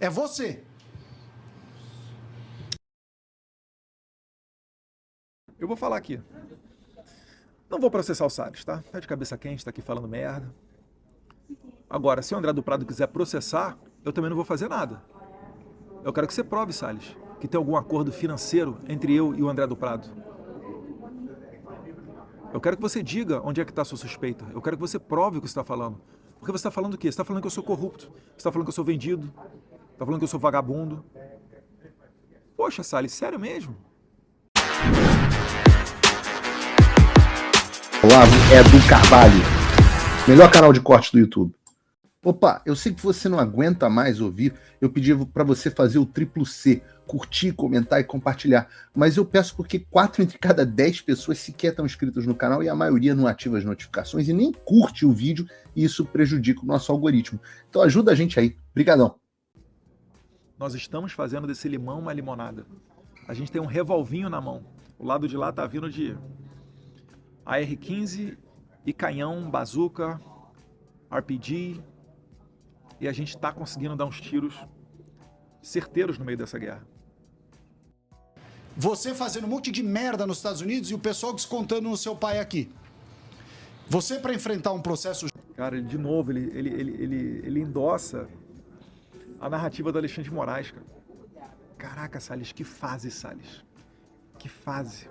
É você. Eu vou falar aqui. Não vou processar o Salles, tá? Tá de cabeça quente, tá aqui falando merda. Agora, se o André do Prado quiser processar, eu também não vou fazer nada. Eu quero que você prove, Salles, que tem algum acordo financeiro entre eu e o André do Prado. Eu quero que você diga onde é que está a sua suspeita. Eu quero que você prove o que você está falando. Porque você está falando o quê? Você está falando que eu sou corrupto. Você está falando que eu sou vendido. Você está falando que eu sou vagabundo. Poxa, Salles, sério mesmo? Olavo é do Carvalho, melhor canal de corte do YouTube. Opa, eu sei que você não aguenta mais ouvir, eu pedi para você fazer o triplo C, curtir, comentar e compartilhar, mas eu peço porque 4 entre cada 10 pessoas sequer estão inscritas no canal e a maioria não ativa as notificações e nem curte o vídeo e isso prejudica o nosso algoritmo. Então ajuda a gente aí, brigadão. Nós estamos fazendo desse limão uma limonada. A gente tem um revolvinho na mão. O lado de lá tá vindo de AR-15 e canhão, bazuca, RPG, e a gente está conseguindo dar uns tiros certeiros no meio dessa guerra. Você fazendo um monte de merda nos Estados Unidos e o pessoal descontando no seu pai aqui. Você, para enfrentar um processo... Cara, de novo, ele endossa a narrativa do Alexandre de Moraes, cara. Caraca, Salles, que fase, Salles. Que fase.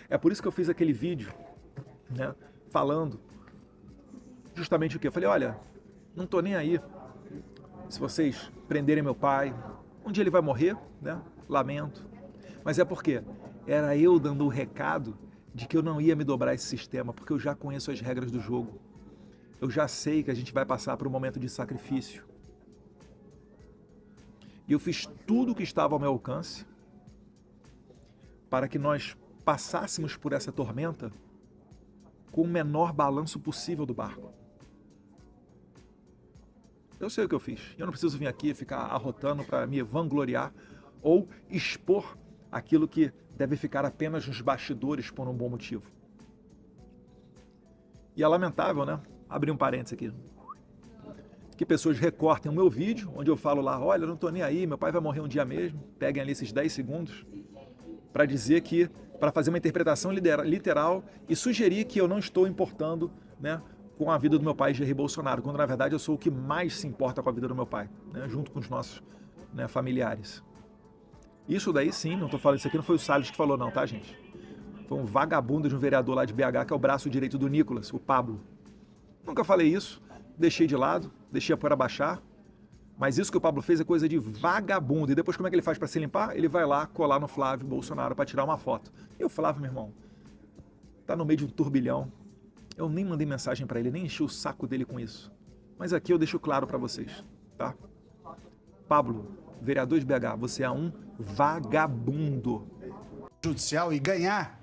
É por isso que eu fiz aquele vídeo, né, falando justamente o quê? Eu falei, olha, não tô nem aí se vocês prenderem meu pai. Um dia ele vai morrer, né? Lamento. Mas é porque era eu dando o recado de que eu não ia me dobrar esse sistema, porque eu já conheço as regras do jogo. Eu já sei que a gente vai passar por um momento de sacrifício. E eu fiz tudo o que estava ao meu alcance para que nós passássemos por essa tormenta com o menor balanço possível do barco. Eu sei o que eu fiz. Eu não preciso vir aqui ficar arrotando para me vangloriar ou expor aquilo que deve ficar apenas nos bastidores por um bom motivo. E é lamentável, né? Abrir um parênteses aqui. Que pessoas recortem o meu vídeo, onde eu falo lá, olha, eu não tô nem aí, meu pai vai morrer um dia mesmo. Peguem ali esses 10 segundos para dizer que, para fazer uma interpretação literal e sugerir que eu não estou importando, né, com a vida do meu pai, Jair Bolsonaro, quando na verdade eu sou o que mais se importa com a vida do meu pai, né, junto com os nossos, né, familiares. Isso daí sim, não estou falando, isso aqui não foi o Salles que falou não, tá, gente? Foi um vagabundo de um vereador lá de BH, que é o braço direito do Nicolas, o Pablo. Nunca falei isso, deixei de lado, deixei a poeira baixar, mas isso que o Pablo fez é coisa de vagabundo. E depois como é que ele faz para se limpar? Ele vai lá colar no Flávio Bolsonaro para tirar uma foto. E o Flávio, meu irmão, tá no meio de um turbilhão. Eu nem mandei mensagem para ele, nem enchi o saco dele com isso. Mas aqui eu deixo claro para vocês, tá? Pablo, vereador de BH, você é um vagabundo. Judicial e ganhar,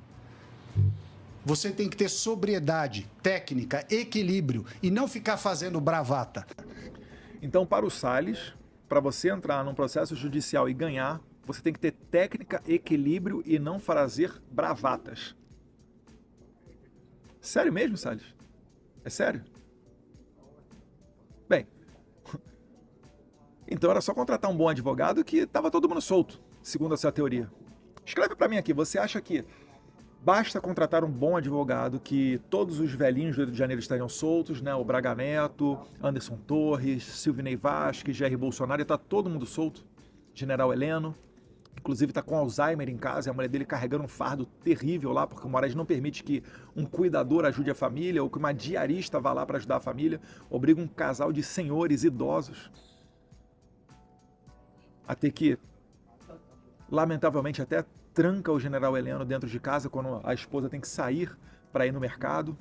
você tem que ter sobriedade, técnica, equilíbrio e não ficar fazendo bravata. Então, para o Salles, para você entrar num processo judicial e ganhar, você tem que ter técnica, equilíbrio e não fazer bravatas. Sério mesmo, Salles? É sério? Bem, então era só contratar um bom advogado que estava todo mundo solto, segundo a sua teoria. Escreve para mim aqui, você acha que basta contratar um bom advogado que todos os velhinhos do Rio de Janeiro estariam soltos, né? O Braga Neto, Anderson Torres, Silvinei Vasquez, Jair Bolsonaro, e está todo mundo solto? General Heleno, inclusive está com Alzheimer em casa, e a mulher dele carregando um fardo terrível lá, porque o Moraes não permite que um cuidador ajude a família, ou que uma diarista vá lá para ajudar a família, obriga um casal de senhores idosos a ter que, lamentavelmente, até tranca o general Heleno dentro de casa quando a esposa tem que sair para ir no mercado.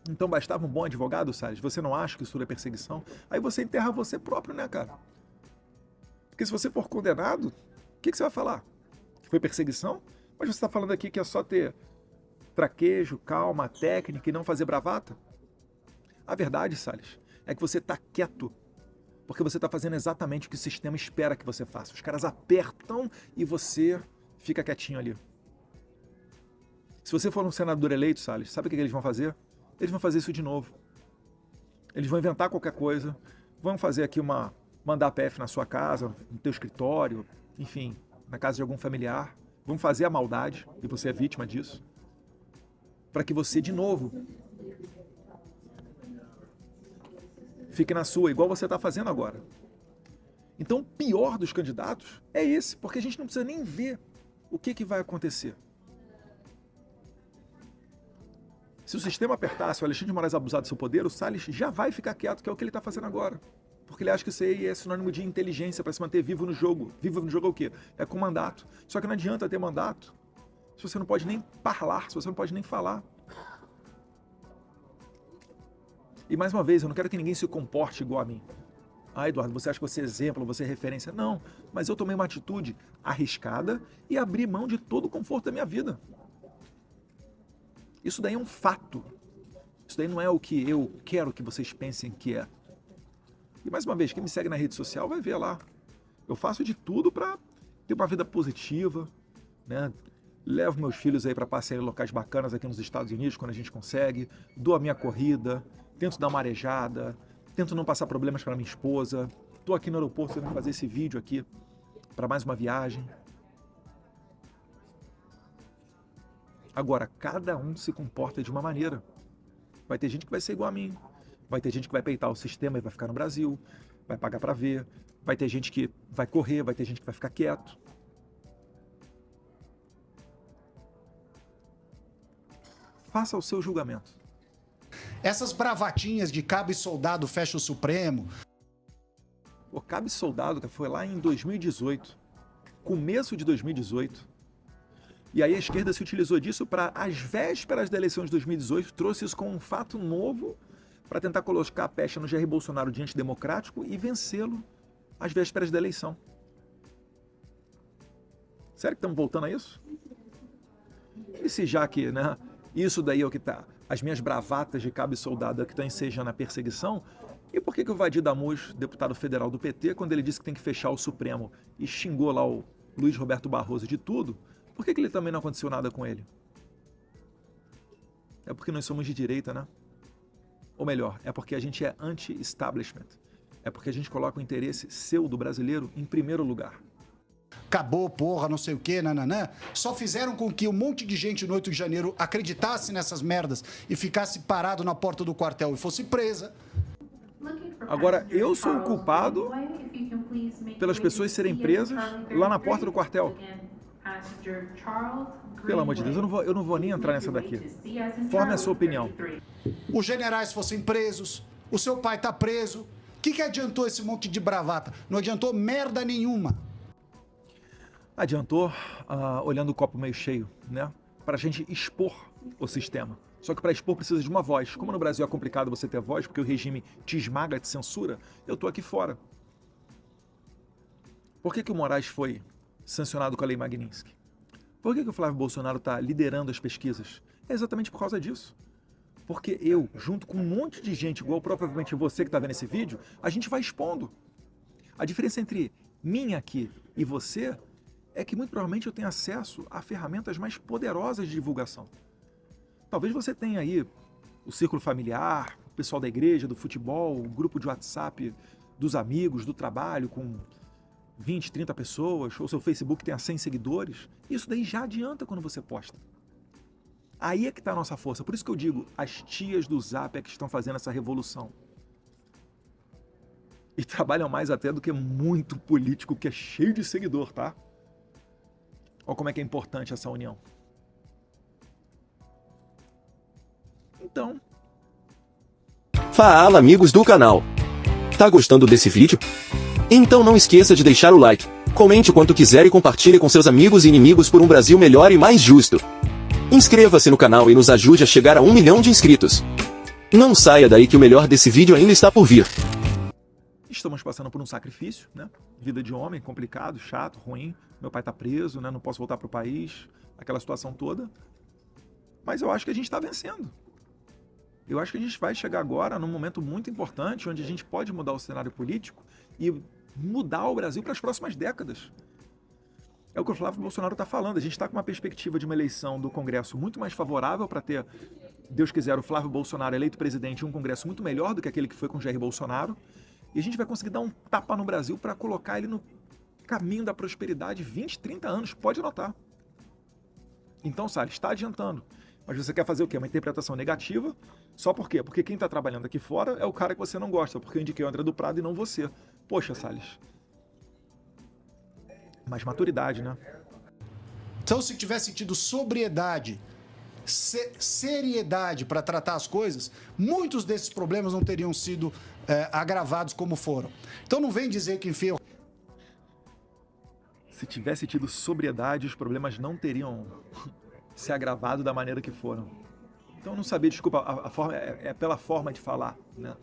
Então bastava um bom advogado, Salles? Você não acha que isso é perseguição? Aí você enterra você próprio, né, cara? Porque se você for condenado, o que você vai falar? Que foi perseguição? Mas você está falando aqui que é só ter traquejo, calma, técnica e não fazer bravata? A verdade, Salles, é que você está quieto porque você está fazendo exatamente o que o sistema espera que você faça. Os caras apertam e você fica quietinho ali. Se você for um senador eleito, Salles, sabe o que eles vão fazer? Eles vão fazer isso de novo. Eles vão inventar qualquer coisa, vão fazer aqui uma mandar PF na sua casa, no teu escritório, enfim, na casa de algum familiar. Vão fazer a maldade, e você é vítima disso, para que você, de novo, fique na sua, igual você está fazendo agora. Então, o pior dos candidatos é esse, porque a gente não precisa nem ver o que vai acontecer. Se o sistema apertar, se o Alexandre de Moraes abusar do seu poder, o Salles já vai ficar quieto, que é o que ele está fazendo agora. Porque ele acha que isso aí é sinônimo de inteligência para se manter vivo no jogo. Vivo no jogo é o quê? É com mandato. Só que não adianta ter mandato se você não pode nem falar, se você não pode nem falar. E mais uma vez, eu não quero que ninguém se comporte igual a mim. Ah, Eduardo, você acha que você é exemplo, você é referência? Não, mas eu tomei uma atitude arriscada e abri mão de todo o conforto da minha vida. Isso daí é um fato. Isso daí não é o que eu quero que vocês pensem que é. E mais uma vez, quem me segue na rede social vai ver lá. Eu faço de tudo para ter uma vida positiva, né? Levo meus filhos aí para passear em locais bacanas aqui nos Estados Unidos, quando a gente consegue. Dou a minha corrida, tento dar uma arejada, tento não passar problemas para minha esposa. Estou aqui no aeroporto tentando fazer esse vídeo aqui para mais uma viagem. Agora, cada um se comporta de uma maneira. Vai ter gente que vai ser igual a mim. Vai ter gente que vai peitar o sistema e vai ficar no Brasil. Vai pagar para ver. Vai ter gente que vai correr, vai ter gente que vai ficar quieto. Faça o seu julgamento. Essas bravatinhas de cabo e soldado fecha o Supremo. O cabo e soldado que foi lá em 2018, começo de 2018. E aí a esquerda se utilizou disso para, às vésperas da eleição de 2018, trouxe isso como um fato novo para tentar colocar a pecha no Jair Bolsonaro de antidemocrático e vencê-lo às vésperas da eleição. Sério que estamos voltando a isso? E se já que, né, isso daí é o que está, as minhas bravatas de cabo e soldado é que estão ensejando a perseguição, e por que o Vadir Damus, deputado federal do PT, quando ele disse que tem que fechar o Supremo e xingou lá o Luiz Roberto Barroso de tudo, por que ele também não aconteceu nada com ele? É porque nós somos de direita, né? Ou melhor, é porque a gente é anti-establishment. É porque a gente coloca o interesse seu do brasileiro em primeiro lugar. Acabou, porra, não sei o quê, nananã. Só fizeram com que um monte de gente no 8 de janeiro acreditasse nessas merdas e ficasse parado na porta do quartel e fosse presa. Agora, eu sou o culpado pelas pessoas serem presas lá na porta do quartel. Pelo amor de Deus, eu não vou nem entrar nessa daqui. Forme a sua opinião. Os generais fossem presos, o seu pai tá preso. O que adiantou esse monte de bravata? Não adiantou merda nenhuma. Adiantou, olhando o copo meio cheio, né? Para a gente expor o sistema. Só que para expor precisa de uma voz. Como no Brasil é complicado você ter voz, porque o regime te esmaga, te censura, eu tô aqui fora. Por que o Moraes foi sancionado com a Lei Magnitsky? Por que o Flávio Bolsonaro está liderando as pesquisas? É exatamente por causa disso. Porque eu, junto com um monte de gente, igual provavelmente você que está vendo esse vídeo, a gente vai expondo. A diferença entre mim aqui e você é que muito provavelmente eu tenho acesso a ferramentas mais poderosas de divulgação. Talvez você tenha aí o círculo familiar, o pessoal da igreja, do futebol, o grupo de WhatsApp dos amigos, do trabalho, com 20, 30 pessoas, ou seu Facebook tenha 100 seguidores. Isso daí já adianta quando você posta. Aí é que está a nossa força. Por isso que eu digo, as tias do Zap é que estão fazendo essa revolução. E trabalham mais até do que muito político que é cheio de seguidor, tá? Olha como é que é importante essa união. Então... Fala, amigos do canal. Tá gostando desse vídeo? Então não esqueça de deixar o like, comente o quanto quiser e compartilhe com seus amigos e inimigos por um Brasil melhor e mais justo. Inscreva-se no canal e nos ajude a chegar a 1 milhão de inscritos. Não saia daí que o melhor desse vídeo ainda está por vir. Estamos passando por um sacrifício, né? Vida de homem, complicado, chato, ruim. Meu pai tá preso, né? Não posso voltar pro país. Aquela situação toda. Mas eu acho que a gente está vencendo. Eu acho que a gente vai chegar agora num momento muito importante, onde a gente pode mudar o cenário político e mudar o Brasil para as próximas décadas. É o que o Flávio Bolsonaro está falando. A gente está com uma perspectiva de uma eleição do Congresso muito mais favorável para ter, Deus quiser, o Flávio Bolsonaro eleito presidente em um Congresso muito melhor do que aquele que foi com Jair Bolsonaro. E a gente vai conseguir dar um tapa no Brasil para colocar ele no caminho da prosperidade 20, 30 anos. Pode anotar. Então, Salles, está adiantando. Mas você quer fazer o quê? Uma interpretação negativa. Só por quê? Porque quem está trabalhando aqui fora é o cara que você não gosta, porque eu indiquei o André do Prado e não você. Poxa, Salles. Mais maturidade, né? Então, se tivesse tido sobriedade, seriedade para tratar as coisas, muitos desses problemas não teriam sido agravados como foram. Então, não vem dizer que enfia. Se tivesse tido sobriedade, os problemas não teriam se agravado da maneira que foram. Então, eu não sabia, desculpa, a forma é pela forma de falar, né?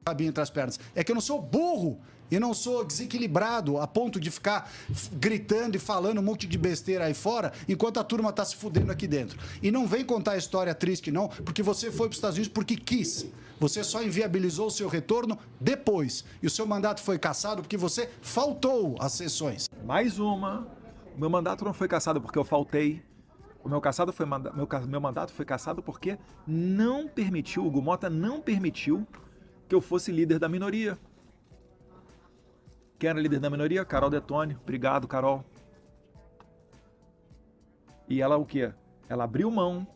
Rabinho entre as pernas. É que eu não sou burro e não sou desequilibrado a ponto de ficar gritando e falando um monte de besteira aí fora enquanto a turma tá se fudendo aqui dentro. E não vem contar a história triste não, porque você foi para os Estados Unidos porque quis. Você só inviabilizou o seu retorno depois. E o seu mandato foi cassado porque você faltou às sessões. Mais uma. Meu mandato não foi cassado porque eu faltei. O meu mandato foi cassado porque não permitiu, o Hugo Mota não permitiu que eu fosse líder da minoria. Quem era líder da minoria? Carol Detone. Obrigado, Carol. E ela o quê? Ela abriu mão,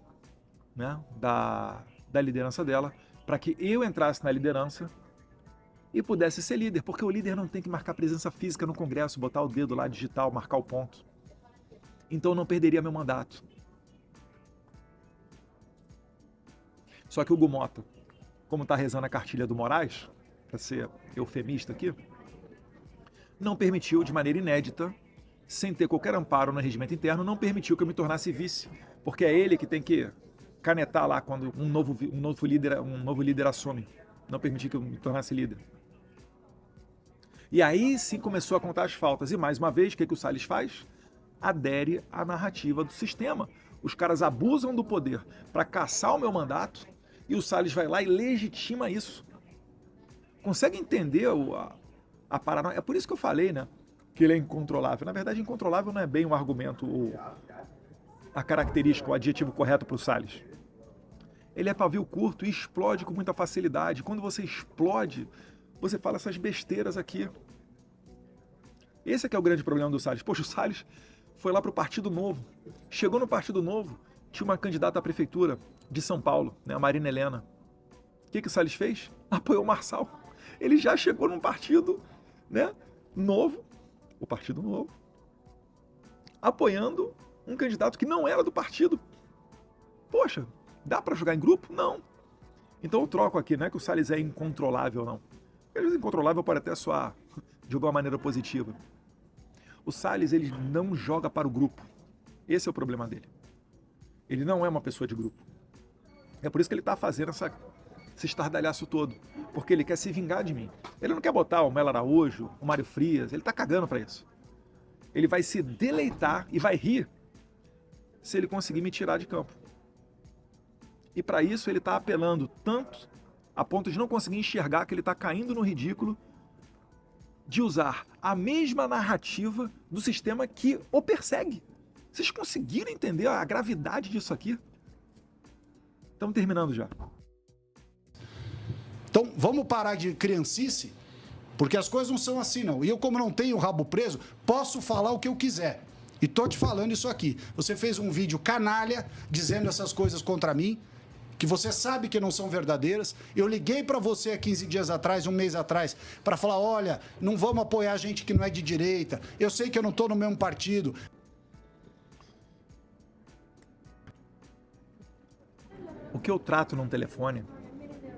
né, da liderança dela para que eu entrasse na liderança e pudesse ser líder, porque o líder não tem que marcar presença física no Congresso, botar o dedo lá digital, marcar o ponto. Então eu não perderia meu mandato. Só que o Hugo Mota, como está rezando a cartilha do Moraes, para ser eufemista aqui, não permitiu de maneira inédita, sem ter qualquer amparo no regimento interno, não permitiu que eu me tornasse vice, porque é ele que tem que canetar lá quando um novo líder assume. Não permitiu que eu me tornasse líder. E aí sim começou a contar as faltas. E mais uma vez, o que o Salles faz? Adere à narrativa do sistema. Os caras abusam do poder para caçar o meu mandato e o Salles vai lá e legitima isso. Consegue entender a paranoia? É por isso que eu falei, né? Que ele é incontrolável. Na verdade, incontrolável não é bem um argumento ou a característica, o adjetivo correto para o Salles. Ele é pavio curto e explode com muita facilidade. Quando você explode, você fala essas besteiras aqui. Esse é que é o grande problema do Salles. Poxa, o Salles foi lá para o Partido Novo. Chegou no Partido Novo, tinha uma candidata à prefeitura de São Paulo, né, a Marina Helena. O que o Salles fez? Apoiou o Marçal. Ele já chegou num partido, né, novo, o Partido Novo, apoiando um candidato que não era do partido. Poxa, dá para jogar em grupo? Não. Então eu troco aqui, não é que o Salles é incontrolável, não. Porque às vezes incontrolável pode até soar de alguma maneira positiva. O Salles, ele não joga para o grupo. Esse é o problema dele. Ele não é uma pessoa de grupo. É por isso que ele está fazendo esse estardalhaço todo. Porque ele quer se vingar de mim. Ele não quer botar o Melo Araújo, o Mário Frias, ele está cagando para isso. Ele vai se deleitar e vai rir se ele conseguir me tirar de campo. E para isso ele está apelando tanto a ponto de não conseguir enxergar que ele está caindo no ridículo de usar a mesma narrativa do sistema que o persegue. Vocês conseguiram entender a gravidade disso aqui? Estamos terminando já. Então, vamos parar de criancice, porque as coisas não são assim, não. E eu, como não tenho o rabo preso, posso falar o que eu quiser. E tô te falando isso aqui. Você fez um vídeo canalha dizendo essas coisas contra mim, que você sabe que não são verdadeiras. Eu liguei para você há 15 dias atrás, um mês atrás, para falar, olha, não vamos apoiar gente que não é de direita. Eu sei que eu não tô no mesmo partido. O que eu trato num telefone,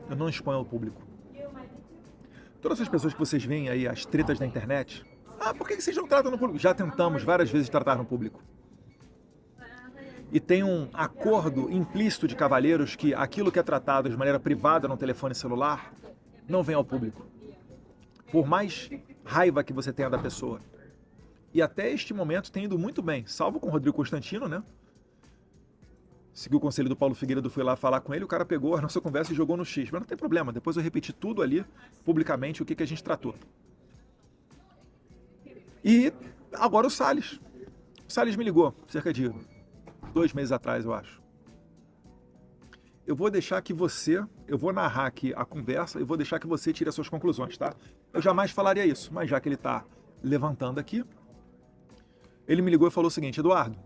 eu não exponho ao público. Todas essas pessoas que vocês veem aí, as tretas na internet, por que vocês não tratam no público? Já tentamos várias vezes tratar no público. E tem um acordo implícito de cavalheiros que aquilo que é tratado de maneira privada no telefone celular não vem ao público. Por mais raiva que você tenha da pessoa. E até este momento tem ido muito bem, salvo com o Rodrigo Constantino, né? Seguiu o conselho do Paulo Figueiredo, fui lá falar com ele, o cara pegou a nossa conversa e jogou no X. Mas não tem problema, depois eu repeti tudo ali, publicamente, o que a gente tratou. E agora o Salles. O Salles me ligou, cerca de 2 meses atrás, eu acho. eu vou deixar que você, eu vou narrar aqui a conversa e vou deixar que você tire as suas conclusões, tá? Eu jamais falaria isso, mas já que ele está levantando aqui, ele me ligou e falou o seguinte: Eduardo,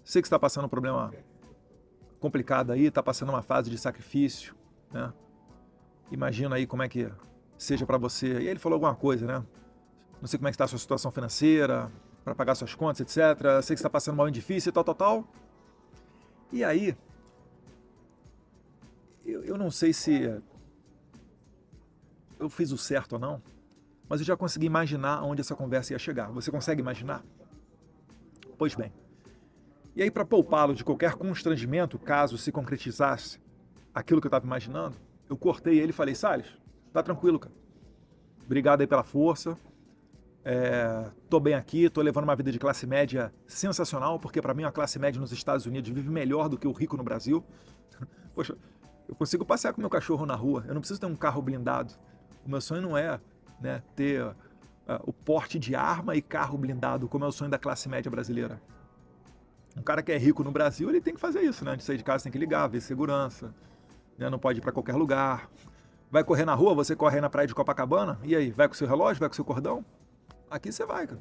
sei que você está passando um problema complicado aí, está passando uma fase de sacrifício, né? Imagina aí como é que seja para você. E aí ele falou alguma coisa, né? Não sei como é que está a sua situação financeira, para pagar suas contas, etc. Sei que você está passando um momento difícil e tal. E aí, eu não sei se eu fiz o certo ou não, mas eu já consegui imaginar onde essa conversa ia chegar. Você consegue imaginar? Pois bem. E aí, para poupá-lo de qualquer constrangimento, caso se concretizasse aquilo que eu estava imaginando, eu cortei ele e falei: Salles, tá tranquilo, cara. Obrigado aí pela força. Tô bem aqui, tô levando uma vida de classe média sensacional, porque para mim a classe média nos Estados Unidos vive melhor do que o rico no Brasil. Poxa, eu consigo passear com meu cachorro na rua, eu não preciso ter um carro blindado. O meu sonho não é, né, ter o porte de arma e carro blindado, como é o sonho da classe média brasileira. Um cara que é rico no Brasil, ele tem que fazer isso, né? Antes de sair de casa tem que ligar, ver segurança, né? Não pode ir para qualquer lugar. Vai correr na rua, você corre aí na praia de Copacabana, e aí, vai com o seu relógio, vai com o seu cordão? Aqui você vai, cara.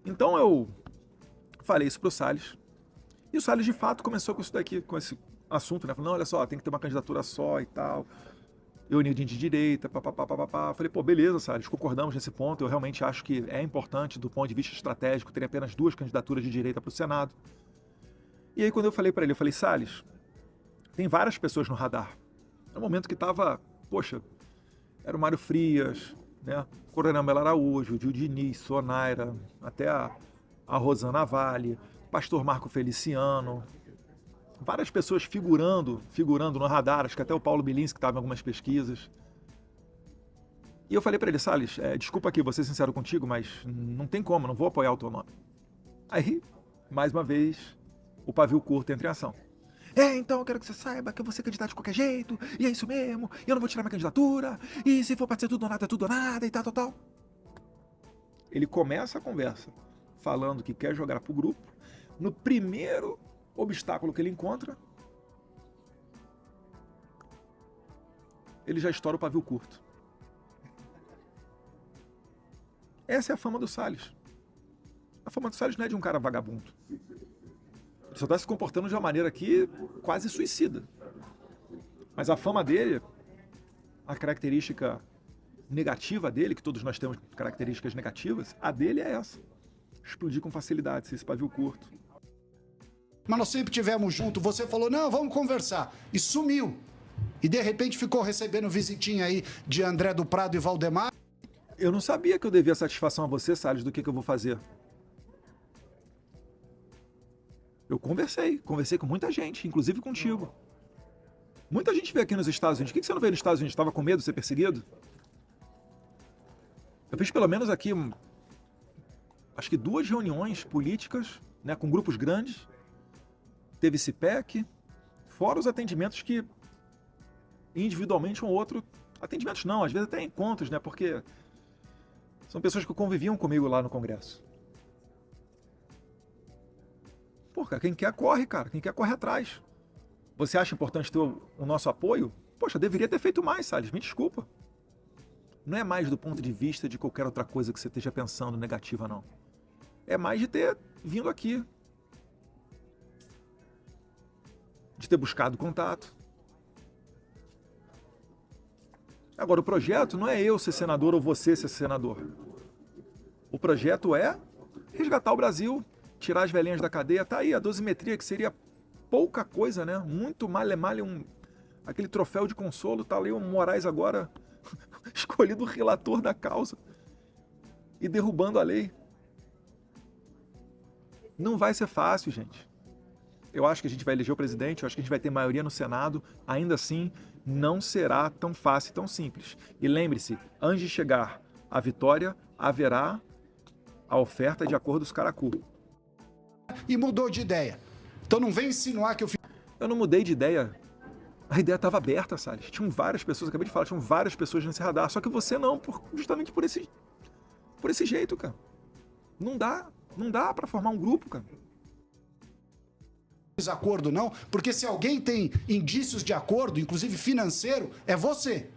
Então eu falei isso pro Salles. E o Salles, de fato, começou com isso daqui, com esse assunto, né? Falou: não, olha só, tem que ter uma candidatura só e tal. Eu unir de direita, papapá. Falei: pô, beleza, Salles, concordamos nesse ponto. Eu realmente acho que é importante, do ponto de vista estratégico, ter apenas 2 candidaturas de direita pro Senado. E aí, quando eu falei para ele, eu falei: Salles, tem várias pessoas no radar. No momento que tava, poxa, era o Mário Frias, né? Coronel Melo Araújo, Gil Diniz, Sonaira, até a Rosana Vale, Pastor Marco Feliciano, várias pessoas figurando no radar, acho que até o Paulo Bilinski que estava em algumas pesquisas. E eu falei para ele: Salles, desculpa aqui, vou ser sincero contigo, mas não tem como, não vou apoiar o teu nome. Aí, mais uma vez, o pavio curto entra em ação. Então eu quero que você saiba que eu vou ser candidato de qualquer jeito, e é isso mesmo, e eu não vou tirar minha candidatura, e se for para ser tudo ou nada, é tudo ou nada, e tal. Ele começa a conversa falando que quer jogar pro grupo. No primeiro obstáculo que ele encontra, ele já estoura o pavio curto. Essa é a fama do Salles. A fama do Salles não é de um cara vagabundo. Ele só está se comportando de uma maneira aqui quase suicida. Mas a fama dele, a característica negativa dele, que todos nós temos características negativas, a dele é essa: explodir com facilidade, ser esse pavio curto. Mas nós sempre tivemos junto, você falou: não, vamos conversar, e sumiu. E de repente ficou recebendo visitinha aí de André do Prado e Valdemar. Eu não sabia que eu devia satisfação a você, Salles, do que eu vou fazer. Eu conversei com muita gente, inclusive contigo. Muita gente veio aqui nos Estados Unidos. Por que você não veio nos Estados Unidos? Estava com medo de ser perseguido? Eu fiz pelo menos aqui, acho que 2 reuniões políticas, né, com grupos grandes. Teve CIPEC, fora os atendimentos que individualmente um ou outro... Atendimentos não, às vezes até encontros, né, porque são pessoas que conviviam comigo lá no Congresso. Pô, cara, quem quer corre, cara. Quem quer corre atrás. Você acha importante ter o nosso apoio? Poxa, deveria ter feito mais, Salles. Me desculpa. Não é mais do ponto de vista de qualquer outra coisa que você esteja pensando negativa, não. É mais de ter vindo aqui. De ter buscado contato. Agora, o projeto não é eu ser senador ou você ser senador. O projeto é resgatar o Brasil, tirar as velhinhas da cadeia. Tá aí a dosimetria, que seria pouca coisa, né? Muito male aquele troféu de consolo. Tá ali o Moraes agora escolhido o relator da causa e derrubando a lei. Não vai ser fácil, gente. Eu acho que a gente vai eleger o presidente, eu acho que a gente vai ter maioria no Senado. Ainda assim, não será tão fácil e tão simples. E lembre-se, antes de chegar à vitória, haverá a oferta de acordos caracu. E mudou de ideia. Então não vem insinuar que eu fiz... Eu não mudei de ideia. A ideia estava aberta, Salles. Tinham várias pessoas, acabei de falar, tinham várias pessoas nesse radar. Só que você não, justamente por esse jeito, cara. Não dá para formar um grupo, cara. acordo não, porque se alguém tem indícios de acordo, inclusive financeiro, é você.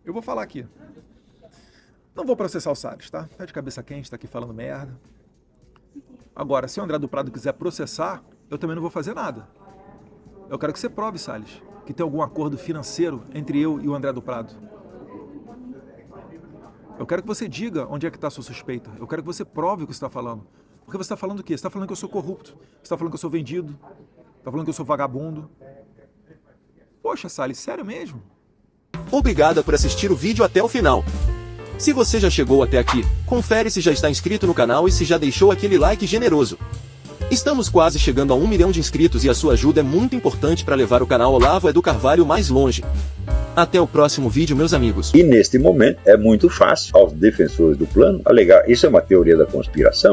Eu vou falar aqui. Não vou processar o Salles, tá? Tá de cabeça quente, tá aqui falando merda. Agora, se o André do Prado quiser processar, eu também não vou fazer nada. Eu quero que você prove, Salles, que tem algum acordo financeiro entre eu e o André do Prado. Eu quero que você diga onde é que está a sua suspeita. Eu quero que você prove o que você está falando. Porque você está falando o quê? Você está falando que eu sou corrupto. Você está falando que eu sou vendido. Você está falando que eu sou vagabundo. Poxa, Salles, sério mesmo? Obrigada por assistir o vídeo até o final. Se você já chegou até aqui, confere se já está inscrito no canal e se já deixou aquele like generoso. Estamos quase chegando a 1 milhão de inscritos e a sua ajuda é muito importante para levar o canal Olavo Edu Carvalho mais longe. Até o próximo vídeo, meus amigos. E neste momento é muito fácil aos defensores do plano alegar isso é uma teoria da conspiração.